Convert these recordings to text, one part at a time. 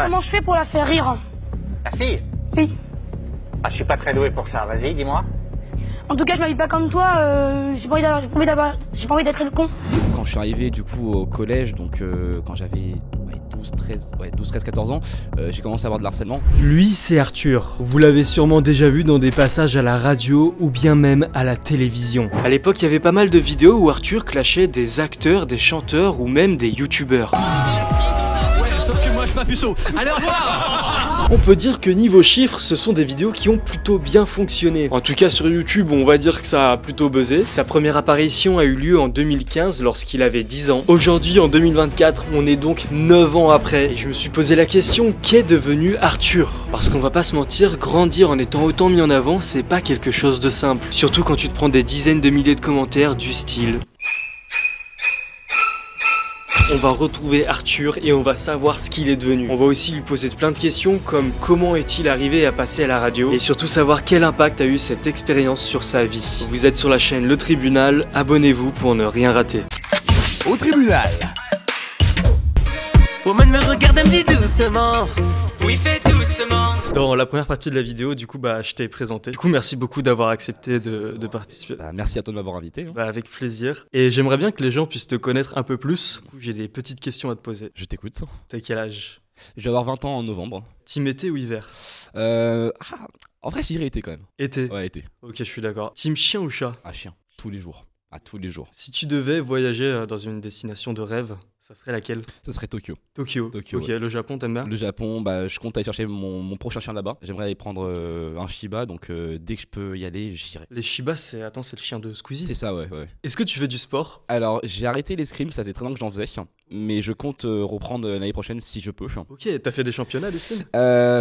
Comment je fais pour la faire rire? Ta fille? Oui. Ah, je suis pas très doué pour ça. Vas-y, dis-moi. En tout cas, je m'habille pas comme toi, j'ai pas envie d'être le con. Quand je suis arrivé du coup au collège, donc quand j'avais 12, 13, 14 ans, j'ai commencé à avoir de l'harcèlement. Lui, c'est Arthur. Vous l'avez sûrement déjà vu dans des passages à la radio ou bien même à la télévision. À l'époque, il y avait pas mal de vidéos où Arthur clashait des acteurs, des chanteurs ou même des youtubeurs. Ouais, sauf que moi je suis pas puceau. Allez, au revoir. On peut dire que niveau chiffres, ce sont des vidéos qui ont plutôt bien fonctionné. En tout cas sur YouTube, on va dire que ça a plutôt buzzé. Sa première apparition a eu lieu en 2015 lorsqu'il avait 10 ans. Aujourd'hui, en 2024, on est donc 9 ans après. Et je me suis posé la question, qu'est devenu Arthur? Parce qu'on va pas se mentir, grandir en étant autant mis en avant, c'est pas quelque chose de simple. Surtout quand tu te prends des dizaines de milliers de commentaires du style... On va retrouver Arthur et on va savoir ce qu'il est devenu. On va aussi lui poser plein de questions comme comment est-il arrivé à passer à la radio et surtout savoir quel impact a eu cette expérience sur sa vie. Vous êtes sur la chaîne Le Tribunal, abonnez-vous pour ne rien rater. Au tribunal. Woman me regarde, elle me dit doucement. Oui, fais doucement. Dans la première partie de la vidéo, du coup, je t'ai présenté. Du coup, merci beaucoup d'avoir accepté de participer. Merci à toi de m'avoir invité. Avec plaisir. Et j'aimerais bien que les gens puissent te connaître un peu plus. Du coup, j'ai des petites questions à te poser. Je t'écoute. T'as quel âge? Je vais avoir 20 ans en novembre. Team été ou hiver? En vrai, je dirais été quand même. Été. Ouais, été. Ok, je suis d'accord. Team chien ou chat? Ah, chien. Tous les jours. À tous les jours. Si tu devais voyager dans une destination de rêve, ça serait laquelle? Ça serait Tokyo. Tokyo. Ok, ouais. Le Japon, t'aimes bien? Le Japon, je compte aller chercher mon prochain chien là-bas. J'aimerais aller prendre un Shiba, donc dès que je peux y aller, j'irai. Les Shiba, c'est le chien de Squeezie? C'est ça, ouais. Est-ce que tu fais du sport? Alors, j'ai arrêté l'escrime, ça faisait très longtemps que j'en faisais, mais je compte reprendre l'année prochaine si je peux. Ok, t'as fait des championnats d'escrime?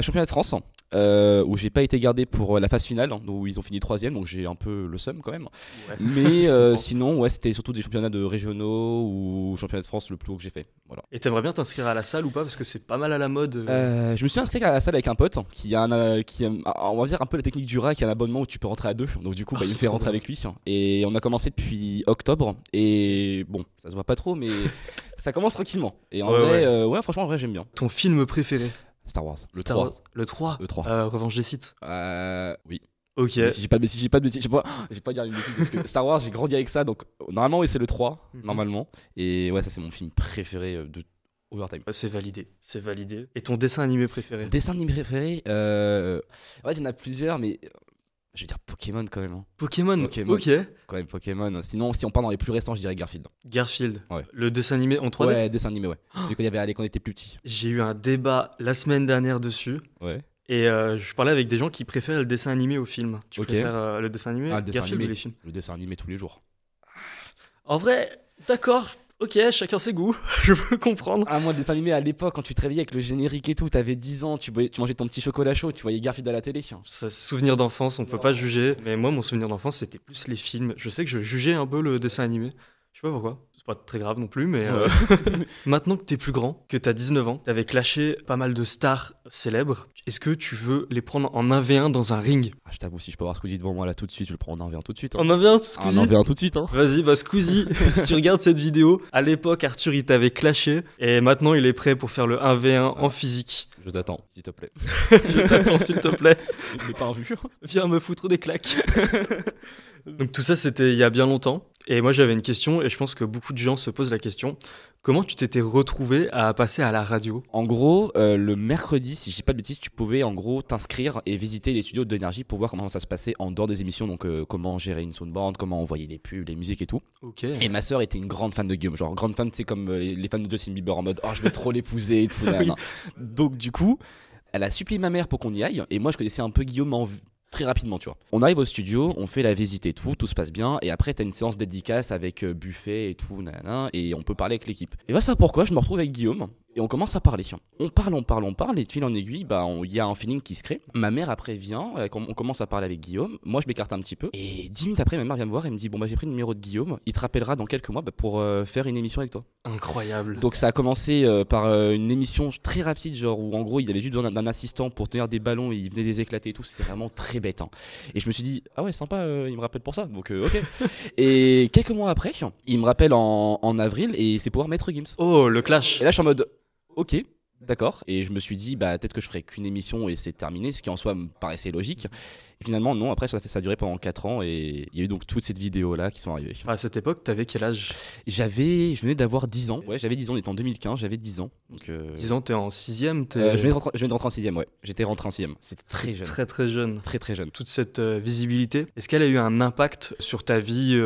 Championnat de France, où j'ai pas été gardé pour la phase finale, où ils ont fini 3ème, donc j'ai un peu le seum quand même. Ouais. Mais sinon, ouais, c'était surtout des championnats de régionaux ou championnat de France le plus haut que j'ai fait. Voilà. Et t'aimerais bien t'inscrire à la salle ou pas? Parce que c'est pas mal à la mode. Je me suis inscrit à la salle avec un pote qui a on va dire un peu la technique du rat, qui a un abonnement où tu peux rentrer à deux. Donc du coup, il me fait rentrer avec lui. Et on a commencé depuis octobre. Et bon, ça se voit pas trop, mais ça commence tranquillement. Et en vrai, franchement, en vrai, j'aime bien. Ton film préféré? Star Wars. Le Star 3. Wars. Le 3. Le 3. Revanche des Sith. Oui. Ok. Mais si j'ai pas de bêtises, je vais pas dire une bêtise parce que Star Wars, j'ai grandi avec ça. Donc normalement, oui, c'est le 3, normalement. Et ouais, ça, c'est mon film préféré de Overtime. C'est validé. Et ton dessin animé préféré? Dessin animé préféré ouais, il y en a plusieurs, mais je vais dire Pokémon quand même. Pokémon. Ok. Quand même Pokémon. Sinon, si on part dans les plus récents, je dirais Garfield. Garfield. Ouais. Le dessin animé en 3D? Ouais, dessin animé, ouais. Celui qu'il y avait quand on était plus petit. J'ai eu un débat la semaine dernière dessus. Ouais. Et je parlais avec des gens qui préfèrent le dessin animé au film. Tu préfères le dessin animé, Garfield ou les films? Le dessin animé tous les jours. En vrai, d'accord. Ok, chacun ses goûts, je peux comprendre. Ah, moi, le dessin animé à l'époque, quand tu te réveillais avec le générique et tout, t'avais 10 ans, tu mangeais ton petit chocolat chaud, tu voyais Garfield à la télé. Ça, souvenir d'enfance, on peut pas juger. Mais moi, mon souvenir d'enfance, c'était plus les films. Je sais que je jugeais un peu le dessin animé. Je sais pas pourquoi. C'est pas très grave non plus, mais maintenant que t'es plus grand, que t'as 19 ans, t'avais clashé pas mal de stars célèbres. Est-ce que tu veux les prendre en 1v1 dans un ring? Je t'avoue, si je peux avoir Squeezie devant moi là tout de suite, je le prends en 1v1 tout de suite. En 1v1, Squeezie? En 1v1 tout de suite. Vas-y, Squeezie, si tu regardes cette vidéo, à l'époque, Arthur, il t'avait clashé, et maintenant, il est prêt pour faire le 1v1 en physique. Je t'attends, s'il te plaît. Je t'attends, s'il te plaît. Je l'ai pas revu. Viens me foutre des claques. Donc tout ça, c'était il y a bien longtemps. Et moi, j'avais une question, et je pense que beaucoup de gens se posent la question. Comment tu t'étais retrouvé à passer à la radio? En gros, le mercredi, si je dis pas de bêtises, tu pouvais en gros t'inscrire et visiter les studios d'Énergie pour voir comment ça se passait en dehors des émissions. Donc comment gérer une soundboard, comment envoyer les pubs, les musiques et tout. Ok. Et ma sœur était une grande fan de Guillaume. Genre grande fan, c'est comme les fans de Justin Bieber en mode oh je vais trop l'épouser et tout. Oui. Donc du coup, elle a supplié ma mère pour qu'on y aille. Et moi je connaissais un peu Guillaume très rapidement, tu vois. On arrive au studio, on fait la visite et tout se passe bien, et après t'as une séance dédicace avec buffet et tout, et on peut parler avec l'équipe. Et voilà pourquoi je me retrouve avec Guillaume, et on commence à parler. On parle, et de fil en aiguille, il y a un feeling qui se crée. Ma mère après vient, on commence à parler avec Guillaume, moi je m'écarte un petit peu, et 10 minutes après ma mère vient me voir et me dit j'ai pris le numéro de Guillaume, il te rappellera dans quelques mois pour faire une émission avec toi. Incroyable. Donc ça a commencé par une émission très rapide, genre où en gros il avait juste besoin d'un assistant pour tenir des ballons et il venait des éclater et tout, c'est vraiment très bête. Et je me suis dit ah ouais sympa, il me rappelle pour ça, donc ok. Et quelques mois après, il me rappelle en avril et c'est pour Maître Gims. Oh le clash. Et là je suis en mode ok, D'accord. Et je me suis dit, bah, peut-être que je ferais qu'une émission et c'est terminé, ce qui en soi me paraissait logique. Et finalement, non, après, ça a duré pendant 4 ans et il y a eu donc toutes ces vidéos-là qui sont arrivées. À cette époque, t'avais quel âge? Je venais d'avoir 10 ans. Ouais, j'avais 10 ans, on était en 2015, j'avais 10 ans. Donc, 10 ans, t'es en 6ème je venais de rentrer en 6ème, ouais. J'étais rentré en 6ème. C'était très jeune. Très très jeune. Très très jeune. Toute cette visibilité, est-ce qu'elle a eu un impact sur ta vie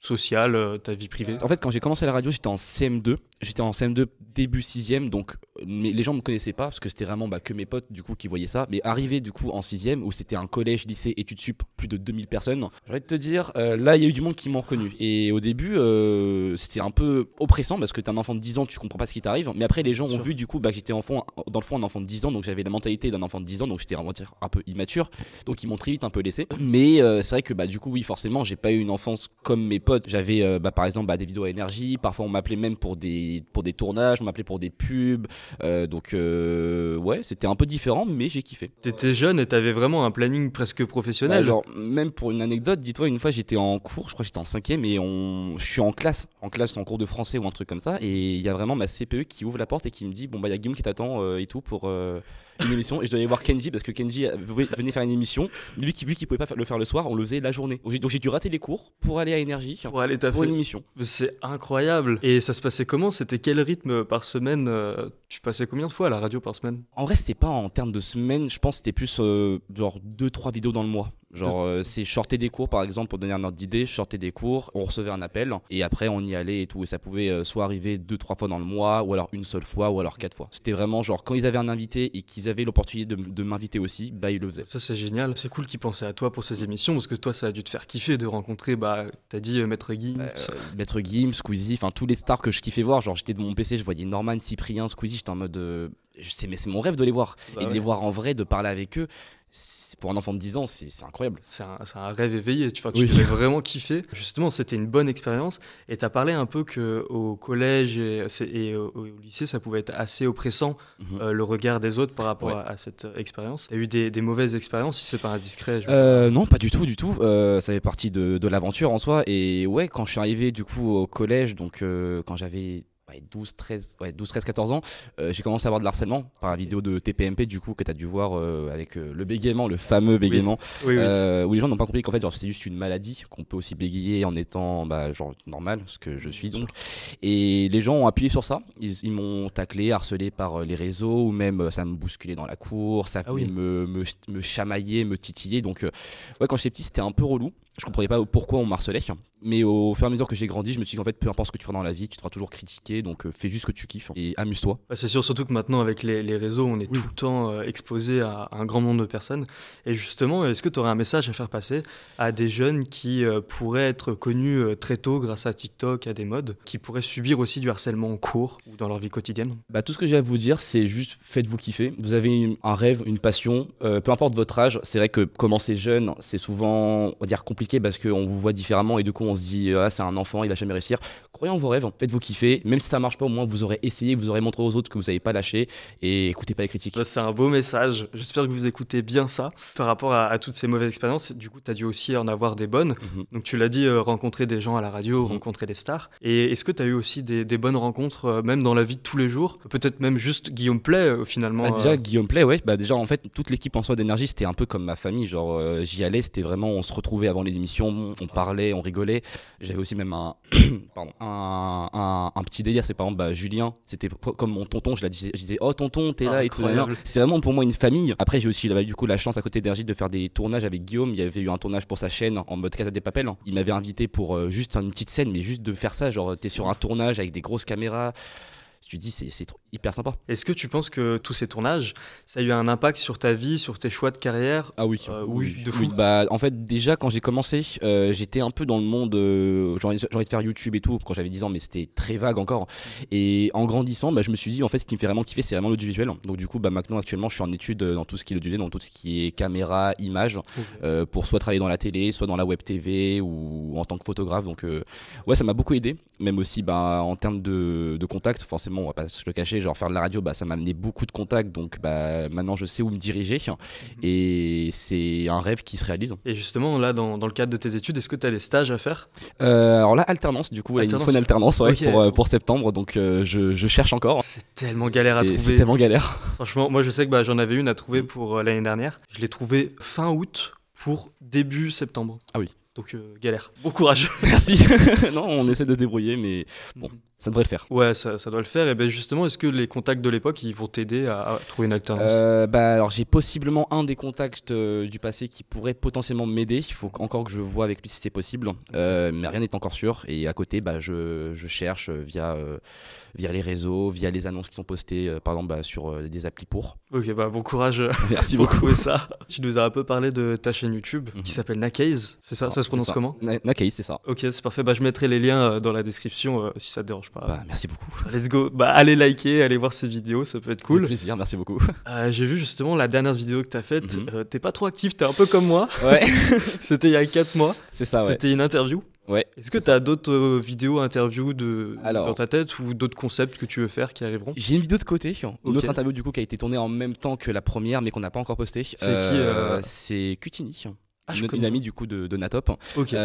sociale, ta vie privée? En fait, quand j'ai commencé la radio, j'étais en CM2. J'étais en CM2 début 6ème, donc les gens me connaissaient pas parce que c'était vraiment que mes potes du coup qui voyaient ça. Mais arrivé du coup en 6ème où c'était un collège, lycée, études sup, plus de 2000 personnes, j'ai envie de te dire, là il y a eu du monde qui m'ont reconnu. Et au début, c'était un peu oppressant parce que t'es un enfant de 10 ans, tu comprends pas ce qui t'arrive. Mais après, les gens ont vu du coup que j'étais dans le fond un enfant de 10 ans, donc j'avais la mentalité d'un enfant de 10 ans, donc j'étais un peu immature. Donc ils m'ont très vite un peu laissé. Mais c'est vrai que du coup, oui, forcément, j'ai pas eu une enfance comme mes potes. J'avais par exemple des vidéos à énergie, parfois on m'appelait même pour des tournages, on m'appelait pour des pubs. Donc ouais, c'était un peu différent, mais j'ai kiffé. T'étais jeune et t'avais vraiment un planning presque professionnel. Genre, même pour une anecdote, dis-toi, une fois j'étais en cours, je crois que j'étais en 5ème et je suis en classe en cours de français ou un truc comme ça, et il y a vraiment ma CPE qui ouvre la porte et qui me dit bon il y a Guillaume qui t'attend et tout pour une émission, et je devais aller voir Kenji parce que Kenji venait faire une émission. Lui vu qu'il pouvait pas le faire le soir, on le faisait la journée. Donc j'ai dû rater les cours pour aller à Énergie pour une émission. C'est incroyable. Et ça se passait comment? C'était quel rythme par semaine? Tu passais combien de fois à la radio par semaine? En vrai, c'était pas en termes de semaine, je pense que c'était plus genre 2-3 vidéos dans le mois. Genre c'est shorter des cours par exemple, pour donner un ordre d'idée, shorter des cours, on recevait un appel et après on y allait et tout, et ça pouvait soit arriver 2-3 fois dans le mois, ou alors une seule fois, ou alors 4 fois. C'était vraiment genre quand ils avaient un invité et qu'ils avaient l'opportunité de m'inviter aussi, ils le faisaient. Ça c'est génial, c'est cool qu'ils pensaient à toi pour ces émissions, parce que toi ça a dû te faire kiffer de rencontrer, t'as dit Maître Gims. Maître Gims, Squeezie, enfin tous les stars que je kiffais voir, genre j'étais de mon PC, je voyais Norman, Cyprien, Squeezie, j'étais en mode mais c'est mon rêve de les voir, et de les voir en vrai, de parler avec eux. Pour un enfant de 10 ans, c'est incroyable. C'est un rêve éveillé, tu devais vraiment kiffer. Justement, c'était une bonne expérience. Et tu as parlé un peu qu'au collège et au lycée, ça pouvait être assez oppressant, le regard des autres par rapport à cette expérience. Tu as eu des mauvaises expériences, si c'est pas indiscret? Non, pas du tout. Ça fait partie de l'aventure en soi. Et ouais, quand je suis arrivé du coup au collège, donc quand j'avais 12, 13, 14 ans, j'ai commencé à avoir de l'harcèlement par la vidéo de TPMP du coup que tu as dû voir avec le bégaiement, le fameux bégaiement, où les gens n'ont pas compris qu'en fait c'est juste une maladie, qu'on peut aussi bégayer en étant genre normal, ce que je suis donc. Et les gens ont appuyé sur ça, ils m'ont taclé, harcelé par les réseaux, ou même ça me bousculait dans la cour, ça venait me chamailler, me titiller. Donc ouais, quand j'étais petit c'était un peu relou. Je comprenais pas pourquoi on m'harcelait, mais au fur et à mesure que j'ai grandi, je me suis dit qu'en fait, peu importe ce que tu feras dans la vie, tu te feras toujours critiquer, donc fais juste ce que tu kiffes et amuse-toi. C'est sûr, surtout que maintenant, avec les réseaux, on est tout le temps exposé à un grand nombre de personnes. Et justement, est-ce que tu aurais un message à faire passer à des jeunes qui pourraient être connus très tôt grâce à TikTok, à des modes, qui pourraient subir aussi du harcèlement en cours ou dans leur vie quotidienne? Tout ce que j'ai à vous dire, c'est juste faites-vous kiffer. Vous avez un rêve, une passion, peu importe votre âge. C'est vrai que commencer jeune, c'est souvent, on va dire, compliqué parce qu'on vous voit différemment et du coup on se dit c'est un enfant, il va jamais réussir. Croyez en vos rêves, faites-vous kiffer, même si ça marche pas, au moins vous aurez essayé, vous aurez montré aux autres que vous n'avez pas lâché, et écoutez pas les critiques. C'est un beau message, j'espère que vous écoutez bien ça. Par rapport à toutes ces mauvaises expériences, du coup tu as dû aussi en avoir des bonnes. Donc tu l'as dit, rencontrer des gens à la radio, rencontrer des stars. Et est-ce que tu as eu aussi des bonnes rencontres même dans la vie de tous les jours? Peut-être même juste Guillaume Play finalement. Déjà Guillaume Play, ouais, déjà en fait toute l'équipe en soi d'Énergie c'était un peu comme ma famille, genre j'y allais, c'était vraiment, on se retrouvait avant les émissions, on parlait, on rigolait. J'avais aussi même un petit délire, c'est par exemple Julien, c'était comme mon tonton, je disais oh tonton t'es là et tout. C'est vraiment pour moi une famille. Après j'ai aussi du coup la chance à côté d'Énergie de faire des tournages avec Guillaume. Il y avait eu un tournage pour sa chaîne en mode Casa de Papel. Il m'avait invité pour juste une petite scène, mais juste de faire ça, genre t'es sur un tournage avec des grosses caméras. Tu te dis c'est hyper sympa. Est-ce que tu penses que tous ces tournages, ça a eu un impact sur ta vie, sur tes choix de carrière? Ah oui, de fou. En fait déjà quand j'ai commencé, j'étais un peu dans le monde, j'ai envie de faire YouTube et tout quand j'avais 10 ans, mais c'était très vague encore. Et en grandissant, je me suis dit en fait ce qui me fait vraiment kiffer c'est vraiment l'audiovisuel. Donc du coup maintenant actuellement je suis en études dans tout ce qui est l'audiovisuel, dans tout ce qui est caméra, image, pour soit travailler dans la télé, soit dans la web TV ou en tant que photographe. Donc ouais, ça m'a beaucoup aidé, même aussi en termes de contact, forcément forcément, on va pas se le cacher, genre faire de la radio, bah ça m'a amené beaucoup de contacts, donc bah maintenant je sais où me diriger et c'est un rêve qui se réalise. Et justement, là, dans le cadre de tes études, est-ce que tu as des stages à faire? Alors là, alternance, du coup, il me faut une alternance ouais, okay. pour septembre, donc je cherche encore. C'est tellement galère à trouver. C'est tellement galère. Franchement, moi je sais que bah, j'en avais une à trouver pour l'année dernière. Je l'ai trouvée fin août pour début septembre. Ah oui. Donc galère. Bon courage. Merci. Non, on essaie de se débrouiller, mais bon, ça devrait le faire. Ouais, ça doit le faire. Et ben justement, est-ce que les contacts de l'époque, ils vont t'aider à trouver une alternance? Bah alors j'ai possiblement un des contacts du passé qui pourrait potentiellement m'aider. Il faut encore que je vois avec lui si c'est possible, mais rien n'est encore sûr. Et à côté, bah je cherche via les réseaux, via les annonces qui sont postées, par exemple bah, sur des applis pour. Ok, bah bon courage. Merci pour beaucoup. trouver ça. Tu nous as un peu parlé de ta chaîne YouTube qui s'appelle Nakaze, c'est ça? Ça se prononce comment? Nakaze, c'est ça. Ok, c'est parfait. Bah je mettrai les liens dans la description si ça te dérange pas. Bah, merci beaucoup. Let's go. Bah allez liker, allez voir ces vidéos, ça peut être cool. Avec plaisir, merci beaucoup. J'ai vu justement la dernière vidéo que t'as faite. T'es pas trop actif, t'es un peu comme moi. Ouais. C'était il y a 4 mois. C'est ça, ouais. C'était une interview. Ouais. Est-ce que tu as d'autres vidéos, interviews dans ta tête ou d'autres concepts que tu veux faire qui arriveront? J'ai une vidéo de côté, une autre interview du coup qui a été tournée en même temps que la première mais qu'on n'a pas encore postée. C'est qui C'est Cutini. Une amie du coup de Natop. Okay.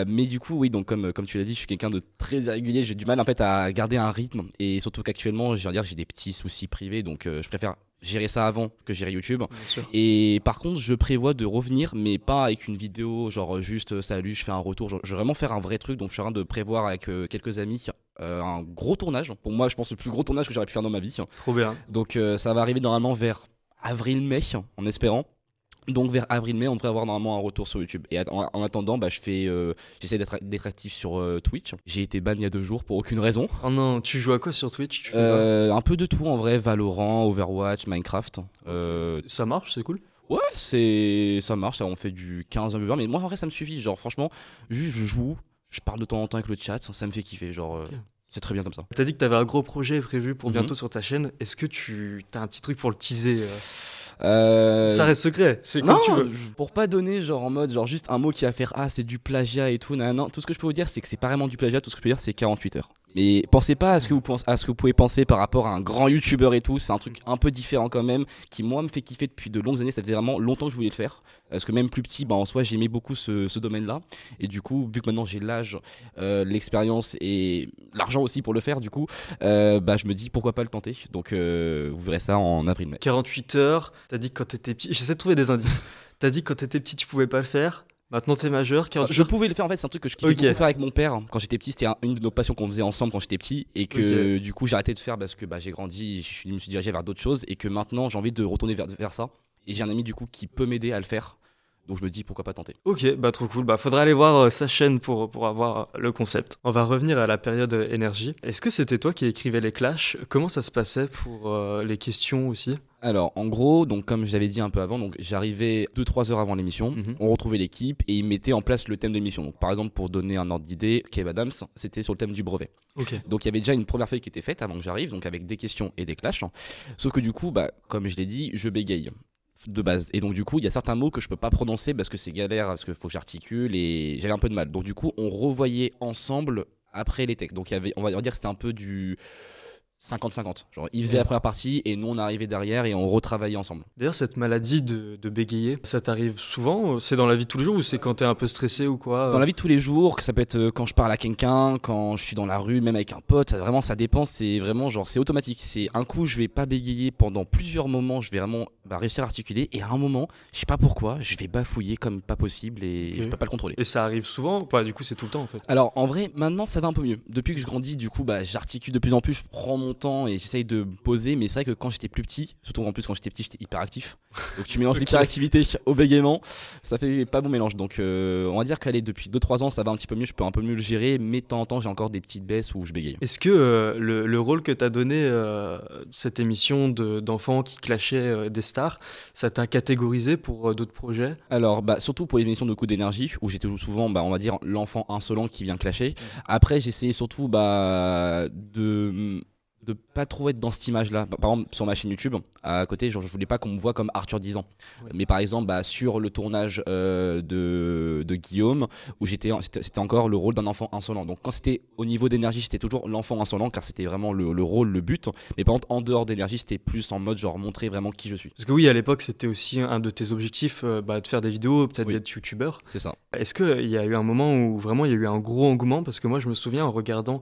Mais du coup oui, donc comme tu l'as dit, je suis quelqu'un de très irrégulier, j'ai du mal en fait à garder un rythme et surtout qu'actuellement j'ai des petits soucis privés, donc je préfère gérer ça avant que gérer YouTube. Et par contre je prévois de revenir, mais pas avec une vidéo genre juste salut je fais un retour, je vais vraiment faire un vrai truc, donc je suis en train de prévoir avec quelques amis un gros tournage, pour moi je pense le plus gros tournage que j'aurais pu faire dans ma vie. Trop bien. Donc ça va arriver normalement vers avril-mai en espérant. Donc vers avril-mai, on devrait avoir normalement un retour sur YouTube. Et en attendant, bah, j'essaie d'être actif sur Twitch. J'ai été ban il y a 2 jours pour aucune raison. Oh non, tu joues à quoi sur Twitch? Un peu de tout en vrai, Valorant, Overwatch, Minecraft. Ça marche, c'est cool. Ouais, ça marche, on fait du 15 viewers, mais moi en vrai ça me suffit. Genre franchement, juste je joue, je parle de temps en temps avec le chat, ça me fait kiffer. Genre. Okay. C'est très bien comme ça. T'as dit que t'avais un gros projet prévu pour bientôt sur ta chaîne. Est-ce que t'as un petit truc pour le teaser? Ça reste secret, c'est comme tu veux. Pour pas donner genre en mode genre juste un mot qui va faire c'est du plagiat et tout, non, tout ce que je peux vous dire c'est que c'est pas vraiment du plagiat, tout ce que je peux dire c'est 48 heures. Mais pensez pas à ce que vous pouvez penser par rapport à un grand youtubeur et tout, c'est un truc un peu différent quand même, qui moi me fait kiffer depuis de longues années, ça faisait vraiment longtemps que je voulais le faire. Parce que même plus petit, bah, en soi j'aimais beaucoup ce domaine-là. Et du coup, vu que maintenant j'ai l'âge, l'expérience et l'argent aussi pour le faire, du coup, bah, je me dis pourquoi pas le tenter. Donc vous verrez ça en avril-mai. 48 heures, t'as dit que quand t'étais petit, j'essaie de trouver des indices. T'as dit que quand t'étais petit tu pouvais pas le faire. Maintenant t'es majeur. Je pouvais le faire en fait, c'est un truc que je kiffais beaucoup faire avec mon père. Quand j'étais petit, c'était une de nos passions qu'on faisait ensemble quand j'étais petit. Et que du coup j'ai arrêté de faire parce que bah, j'ai grandi, je me suis dirigé vers d'autres choses. Et que maintenant j'ai envie de retourner vers ça. Et j'ai un ami du coup qui peut m'aider à le faire. Donc je me dis pourquoi pas tenter. Ok, bah trop cool. Bah faudra aller voir sa chaîne pour avoir le concept. On va revenir à la période énergie. Est-ce que c'était toi qui écrivais les clashs? Comment ça se passait pour les questions aussi? Alors en gros, donc comme j'avais dit un peu avant, donc j'arrivais 2-3 heures avant l'émission, on retrouvait l'équipe et ils mettaient en place le thème de l'émission. Donc par exemple pour donner un ordre d'idée, Kev Adams, c'était sur le thème du brevet. Okay. Donc il y avait déjà une première feuille qui était faite avant que j'arrive, donc avec des questions et des clashs. Sauf que du coup, bah, comme je l'ai dit, je bégaye de base, et donc du coup il y a certains mots que je peux pas prononcer parce que c'est galère, parce qu'il faut que j'articule et j'avais un peu de mal, donc du coup on revoyait ensemble après les textes. Donc il y avait, on va dire que c'était un peu du 50-50, genre il faisait la première partie et nous on arrivait derrière et on retravaillait ensemble. D'ailleurs cette maladie de bégayer, ça t'arrive souvent? C'est dans la vie de tous les jours ou c'est quand t'es un peu stressé ou quoi? Dans la vie de tous les jours, ça peut être quand je parle à quelqu'un, quand je suis dans la rue, même avec un pote, vraiment ça dépend, c'est vraiment genre c'est automatique, c'est un coup je vais pas bégayer pendant plusieurs moments, je vais vraiment réussir à articuler et à un moment, je sais pas pourquoi, je vais bafouiller comme pas possible et je peux pas le contrôler. Et ça arrive souvent? Bah, du coup c'est tout le temps en fait. Alors en vrai maintenant ça va un peu mieux, depuis que je grandis du coup bah, j'articule de plus en plus, je prends mon temps et j'essaye de me poser, mais c'est vrai que quand j'étais plus petit, surtout en plus quand j'étais petit j'étais hyperactif, donc tu mélanges l'hyperactivité au bégaiement, ça fait pas bon mélange, donc on va dire qu'allez depuis 2-3 ans ça va un petit peu mieux, je peux un peu mieux le gérer, mais de temps en temps j'ai encore des petites baisses où je bégaye. Est-ce que le rôle que t'as donné cette émission d'enfants qui clashaient des stars, ça t'a catégorisé pour d'autres projets? Alors bah, surtout pour les émissions de Coup d'énergie où j'étais souvent bah, on va dire l'enfant insolent qui vient clasher. Après j'essayais surtout bah, de de pas trop être dans cette image-là. Par exemple, sur ma chaîne YouTube, à côté, genre, je voulais pas qu'on me voit comme Arthur 10 ans. Ouais. Mais par exemple, sur le tournage de Guillaume, où c'était encore le rôle d'un enfant insolent. Donc quand c'était au niveau d'énergie, c'était toujours l'enfant insolent, car c'était vraiment le rôle, le but. Mais par contre, en dehors d'énergie, c'était plus en mode genre montrer vraiment qui je suis. Parce que oui, à l'époque, c'était aussi un de tes objectifs, de faire des vidéos, peut-être Oui. d'être youtubeur. C'est ça. Est-ce qu'il y a eu un moment où vraiment il y a eu un gros engouement? Parce que moi, je me souviens en regardant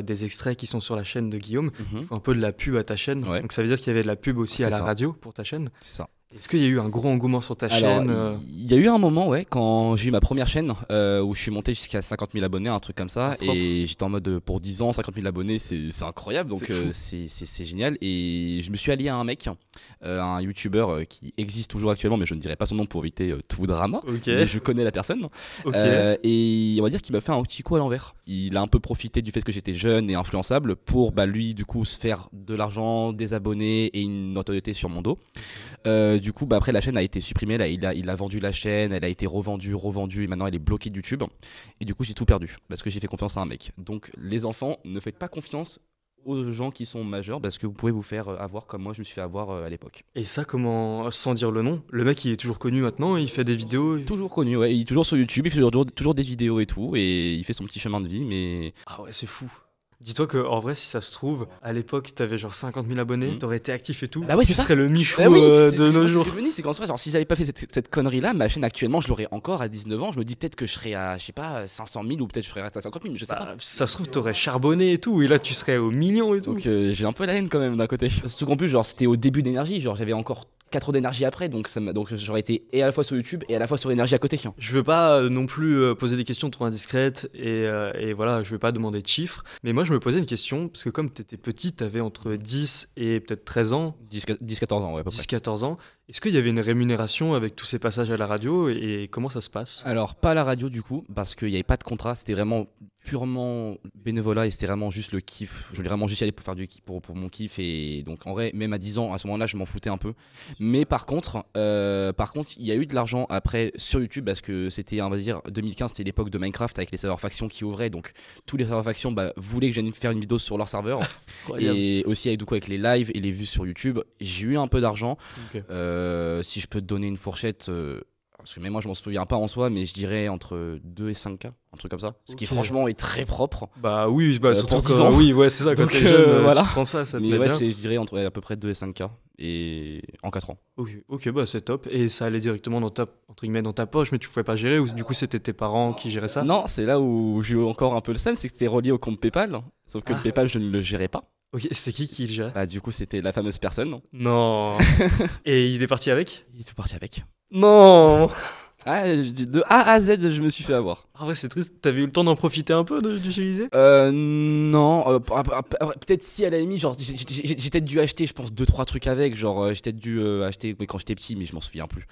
des extraits qui sont sur la chaîne de Guillaume, Mhm. un peu de la pub à ta chaîne. Ouais. Donc ça veut dire qu'il y avait de la pub aussi à C'est la ça. radio pour ta chaîne. C'est ça. Est-ce qu'il y a eu un gros engouement sur ta Alors, chaîne il y a eu un moment, ouais, quand j'ai eu ma première chaîne où je suis monté jusqu'à 50 000 abonnés, un truc comme ça, Propre. et j'étais en mode pour 10 ans, 50 000 abonnés, c'est incroyable, donc C'est fou. c'est génial. Et je me suis allié à un mec, un youtubeur qui existe toujours actuellement, mais je ne dirai pas son nom pour éviter tout drama, Ok. mais je connais la personne. Ok. Et on va dire qu'il m'a fait un petit coup à l'envers. Il a un peu profité du fait que j'étais jeune et influençable pour lui du coup se faire de l'argent, des abonnés et une notoriété sur mon dos. Du coup après la chaîne a été supprimée, là, il a vendu la chaîne, elle a été revendue et maintenant elle est bloquée de YouTube. Et du coup j'ai tout perdu parce que j'ai fait confiance à un mec. Donc les enfants, ne faites pas confiance aux gens qui sont majeurs parce que vous pouvez vous faire avoir comme moi je me suis fait avoir à l'époque. Et ça, comment, sans dire le nom, le mec il est toujours connu maintenant, il fait des vidéos. Toujours connu, ouais, il est toujours sur YouTube, il fait toujours des vidéos et tout, et il fait son petit chemin de vie, mais Ah ouais, c'est fou. Dis-toi que en vrai, si ça se trouve, à l'époque, t'avais genre 50 000 abonnés, Mhm. t'aurais été actif et tout. Bah ouais, tu c'est ça. serais le Michou Bah oui, de c'est ce que nos je jours. me dis, c'est qu'en soi, genre, si j'avais pas fait cette connerie-là, ma chaîne actuellement, je l'aurais encore à 19 ans. Je me dis peut-être que je serais à, je sais pas, 500 000 ou peut-être je serais resté à 50 000, mais je sais Bah, ça se trouve, t'aurais charbonné et tout, et là, tu serais au million et pas. tout. Donc j'ai un peu la haine quand même d'un côté. Surtout qu'en plus, genre, c'était au début d'énergie, genre j'avais encore 4 ans d'énergie après, donc j'aurais été et à la fois sur YouTube et à la fois sur énergie à côté. Je veux pas non plus poser des questions trop indiscrètes et voilà, je veux pas demander de chiffres. Mais moi, je me posais une question, parce que comme t'étais petit, t'avais entre 10 et peut-être 13 ans, 10-14 ans, ouais, à peu près. 10-14 ans. Est-ce qu'il y avait une rémunération avec tous ces passages à la radio et comment ça se passe? Alors, pas à la radio du coup, parce qu'il n'y avait pas de contrat, c'était vraiment purement bénévolat et c'était vraiment juste le kiff. Je voulais vraiment juste y aller pour faire du kiff, pour mon kiff. Et donc, en vrai, même à 10 ans, à ce moment-là, je m'en foutais un peu. Mais par contre, il y a eu de l'argent après sur YouTube parce que c'était, on va dire, 2015, c'était l'époque de Minecraft avec les serveurs factions qui ouvraient. Donc, tous les serveurs factions voulaient que j'aille faire une vidéo sur leur serveur. Et aussi, avec les lives et les vues sur YouTube, j'ai eu un peu d'argent. Ok. Si je peux te donner une fourchette, parce que même moi je m'en souviens pas en soi, mais je dirais entre 2 et 5K, un truc comme ça. Ce qui Ok. franchement est très propre. Bah oui, surtout pour 10 que ans. oui, ouais, c'est ça, quand Donc, t'es jeune, voilà. tu prends ça te Mais met ouais, bien. je dirais entre à peu près 2 et 5K et en 4 ans. Ok, bah c'est top. Et ça allait directement entre guillemets, dans ta poche, mais tu pouvais pas gérer, ou du coup c'était tes parents qui géraient ça? Non, c'est là où j'ai eu encore un peu le seum, c'est que c'était relié au compte PayPal. Sauf que Ah. le PayPal, je ne le gérais pas. Ok, c'est qui le gère? Bah, du coup, c'était la fameuse personne. Non. Et il est parti avec? Il est tout parti avec. Non. Ah, de A à Z, je me suis fait avoir. En vrai, c'est triste. T'avais eu le temps d'en profiter un peu d'utiliser? Non, peut-être si à la limite, genre j'ai peut-être dû acheter, je pense 2-3 trucs avec, genre j'ai peut-être dû acheter mais quand j'étais petit, mais je m'en souviens plus.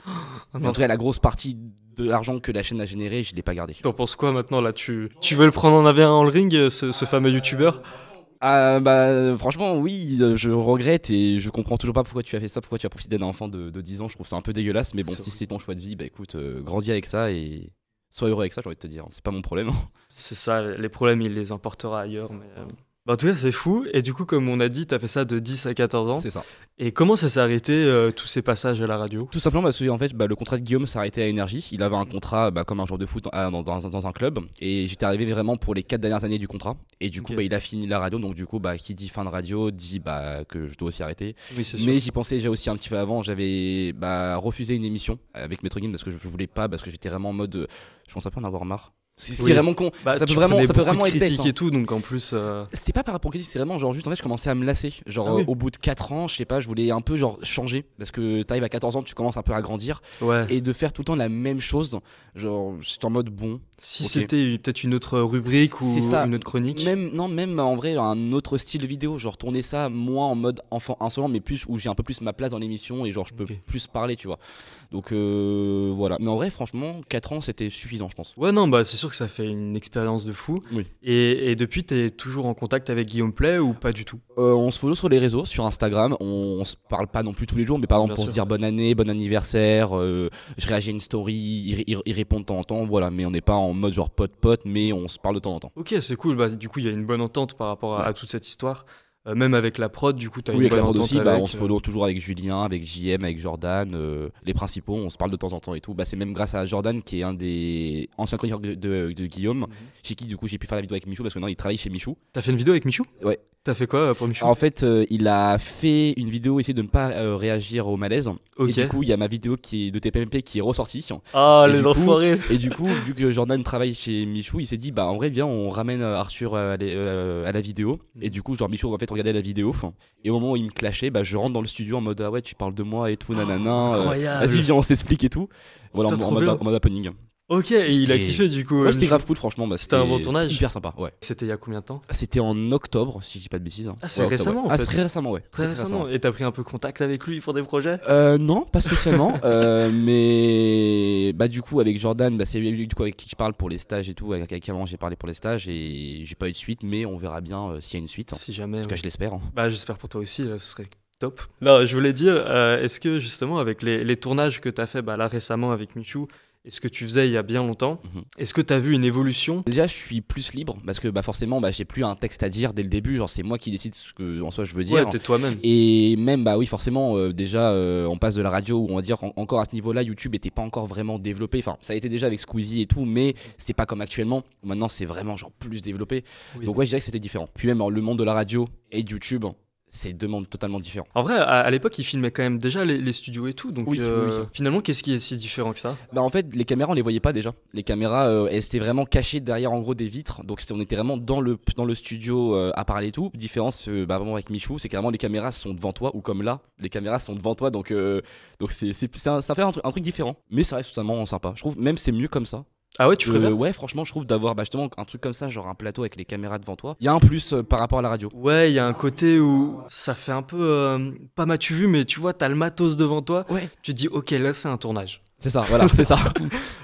Mais en tout cas, la grosse partie de l'argent que la chaîne a généré, je l'ai pas gardé. T'en penses quoi maintenant là? Tu veux le prendre en avant le ring, ce fameux youtubeur? Ah bah franchement oui, je regrette et je comprends toujours pas pourquoi tu as fait ça, pourquoi tu as profité d'un enfant de 10 ans, je trouve ça un peu dégueulasse, mais bon, C'est si vrai. c'est ton choix de vie, bah écoute, grandis avec ça et sois heureux avec ça, j'ai envie de te dire, c'est pas mon problème. C'est ça, les problèmes, il les emportera ailleurs. Mais bah, en tout cas, c'est fou. Et du coup, comme on a dit, t'as fait ça de 10 à 14 ans. C'est ça. Et comment ça s'est arrêté, tous ces passages à la radio? Tout simplement parce que en fait, le contrat de Guillaume s'est arrêté à Énergie. Il avait un contrat comme un joueur de foot dans un club. Et j'étais arrivé vraiment pour les 4 dernières années du contrat. Et du coup, Ok. il a fini la radio. Donc du coup, qui dit fin de radio dit que je dois aussi arrêter. Oui, c'est sûr. Mais j'y pensais déjà aussi un petit peu avant. J'avais refusé une émission avec Maître Game parce que je voulais pas, parce que j'étais vraiment en mode. Je commence un peu à en avoir marre. C'est ce qui Oui. est vraiment con. Bah, ça peut tu vraiment prenais être beaucoup de bête. critiques Hein. et tout, donc en plus. C'était pas par rapport aux critiques, c'est vraiment genre juste en fait je commençais à me lasser. Genre Ah oui. au bout de 4 ans, je sais pas, je voulais un peu genre changer. Parce que t'arrives à 14 ans, tu commences un peu à grandir. Ouais. Et de faire tout le temps la même chose, genre j'étais en mode bon. Si Ok. c'était peut-être une autre rubrique ou C'est ça. une autre chronique. Même en vrai un autre style de vidéo, genre tourner ça moins en mode enfant insolent, mais plus où j'ai un peu plus ma place dans l'émission et genre je peux Ok. plus parler, tu vois. Donc voilà. Mais en vrai, franchement, 4 ans c'était suffisant, je pense. Ouais, non, bah c'est sûr que ça fait une expérience de fou. Oui. Et depuis, t'es toujours en contact avec Guillaume Play ou pas du tout? On se follow sur les réseaux, sur Instagram. On se parle pas non plus tous les jours, mais par exemple Bien pour sûr. se dire bonne année, bon anniversaire, je réagis à une story, il répond de temps en temps, voilà. Mais on n'est pas en mode genre pote, mais on se parle de temps en temps. Ok, c'est cool. Bah, du coup, il y a une bonne entente par rapport à toute cette histoire. Même avec la prod, du coup, t'as Oui, une avec bonne la prod entente aussi, avec, on se follow toujours avec Julien, avec JM, avec Jordan, les principaux, on se parle de temps en temps et tout. C'est même grâce à Jordan qui est un des anciens chroniqueurs de Guillaume, chez qui du coup j'ai pu faire la vidéo avec Michou parce que maintenant il travaille chez Michou. T'as fait une vidéo avec Michou? Ouais. T'as fait quoi pour Michou? En fait, il a fait une vidéo, essayer de ne pas réagir au malaise. Ok. Et du coup, il y a ma vidéo qui est de TPMP qui est ressortie. Ah, Et les du coup- enfoirés! Et du coup, vu que Jordan travaille chez Michou, il s'est dit, en vrai, viens, on ramène Arthur à la vidéo. Et du coup, genre, Michou, en fait, regardait la vidéo. Et au moment où il me clashait, je rentre dans le studio en mode, ah ouais, tu parles de moi et tout, nanana. incroyable. Vas-y, viens, on s'explique et tout. Voilà, Putain, en trop bien. mode happening. Ok, et il a C'était- kiffé du coup. Ouais, c'était Michou. grave cool, franchement. C'était un bon tournage. C'était hyper sympa, ouais. C'était il y a combien de temps? C'était en octobre, si je dis pas de bêtises. Ah, c'est Ouais, octobre, récemment, ouais. en fait. Ah, c'est très récemment, ouais. Très récemment. Et t'as pris un peu contact avec lui pour des projets? Non, pas spécialement. Mais du coup avec Jordan, c'est lui du coup avec qui je parle pour les stages et tout. Avec qui avant j'ai parlé pour les stages et j'ai pas eu de suite, mais on verra bien s'il y a une suite. Si jamais. En tout cas, Ouais. je l'espère. J'espère pour toi aussi, ce serait top. Non, je voulais dire, est-ce que justement avec les tournages que t'as fait là récemment avec Michou, et ce que tu faisais il y a bien longtemps, est-ce que t'as vu une évolution? Déjà, je suis plus libre parce que forcément, j'ai plus un texte à dire dès le début. Genre, c'est moi qui décide ce que en soi je veux dire. Ouais, t'es toi-même. Et même, oui, forcément, déjà, on passe de la radio où on va dire encore à ce niveau-là, YouTube était pas encore vraiment développé. Enfin, ça a été déjà avec Squeezie et tout, mais c'était pas comme actuellement. Maintenant, c'est vraiment genre plus développé. Oui. Donc, ouais, je dirais que c'était différent. Puis même, le monde de la radio et de YouTube, c'est deux mondes totalement différents. En vrai, à l'époque, il filmait quand même déjà les studios et tout. Donc Oui, oui. finalement, qu'est-ce qui est si différent que ça? En fait, les caméras, on les voyait pas déjà. Les caméras, elles étaient vraiment cachées derrière en gros des vitres. Donc on était vraiment dans le studio à parler et tout. Différence vraiment avec Michou, c'est carrément les caméras sont devant toi ou comme là, les caméras sont devant toi. Donc ça fait un truc différent. Mais ça reste totalement sympa. Je trouve même c'est mieux comme ça. Ah ouais, tu préfères? Ouais, franchement, je trouve d'avoir justement un truc comme ça, genre un plateau avec les caméras devant toi. Il y a un plus par rapport à la radio. Ouais, il y a un côté où ça fait un peu pas m'as-tu vu, mais tu vois, t'as le matos devant toi. Ouais. Tu te dis, ok, là c'est un tournage. C'est ça, voilà, c'est ça.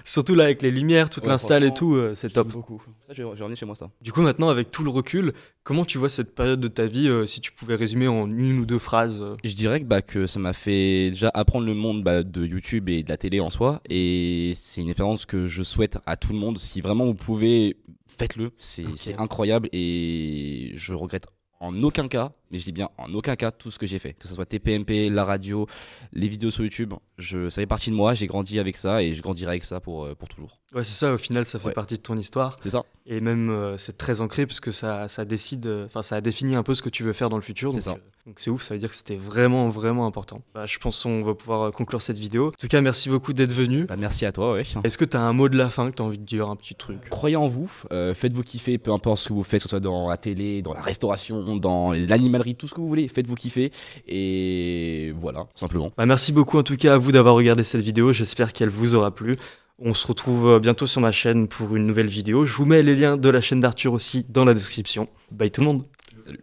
Surtout là avec les lumières, toute Ouais, l'install et franchement, tout, c'est top. J'aime beaucoup. Ça, j'ai ramené chez moi ça. Du coup, maintenant, avec tout le recul, comment tu vois cette période de ta vie, si tu pouvais résumer en une ou deux phrases? Je dirais que ça m'a fait déjà apprendre le monde de YouTube et de la télé en soi. Et c'est une expérience que je souhaite à tout le monde. Si vraiment vous pouvez, faites-le. C'est incroyable et je regrette en aucun cas, mais je dis bien en aucun cas, tout ce que j'ai fait. Que ce soit TPMP, la radio, les vidéos sur YouTube, ça fait partie de moi, j'ai grandi avec ça et je grandirai avec ça pour toujours. Ouais, c'est ça, au final, ça fait partie de ton histoire. C'est ça. Et même, c'est très ancré parce que ça décide, ça a défini un peu ce que tu veux faire dans le futur. C'est ça. Donc c'est ouf, ça veut dire que c'était vraiment, vraiment important. Je pense qu'on va pouvoir conclure cette vidéo. En tout cas, merci beaucoup d'être venu. Merci à toi, ouais. Est-ce que tu as un mot de la fin que tu as envie de dire, un petit truc? Croyez en vous, faites-vous kiffer, peu importe ce que vous faites, que ce soit dans la télé, dans la restauration, dans l'animalerie, tout ce que vous voulez, faites-vous kiffer. Et voilà, simplement. Merci beaucoup en tout cas à vous d'avoir regardé cette vidéo, j'espère qu'elle vous aura plu. On se retrouve bientôt sur ma chaîne pour une nouvelle vidéo. Je vous mets les liens de la chaîne d'Arthur aussi dans la description. Bye tout le monde. Salut.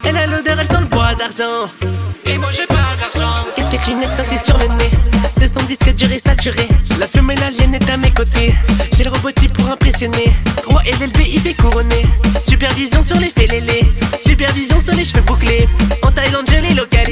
Elle a l'odeur, elle sent le bois d'argent. Et moi j'ai pas d'argent. Qu'est-ce que clignote quand t'es sur le nez? De son disque dur et saturé. La fumée, l'alien est à mes côtés. J'ai le robot type pour impressionner. Roi LLB, il fait couronner. Supervision sur les félélés. Supervision sur les cheveux bouclés. En Thaïlande, je l'ai localisé.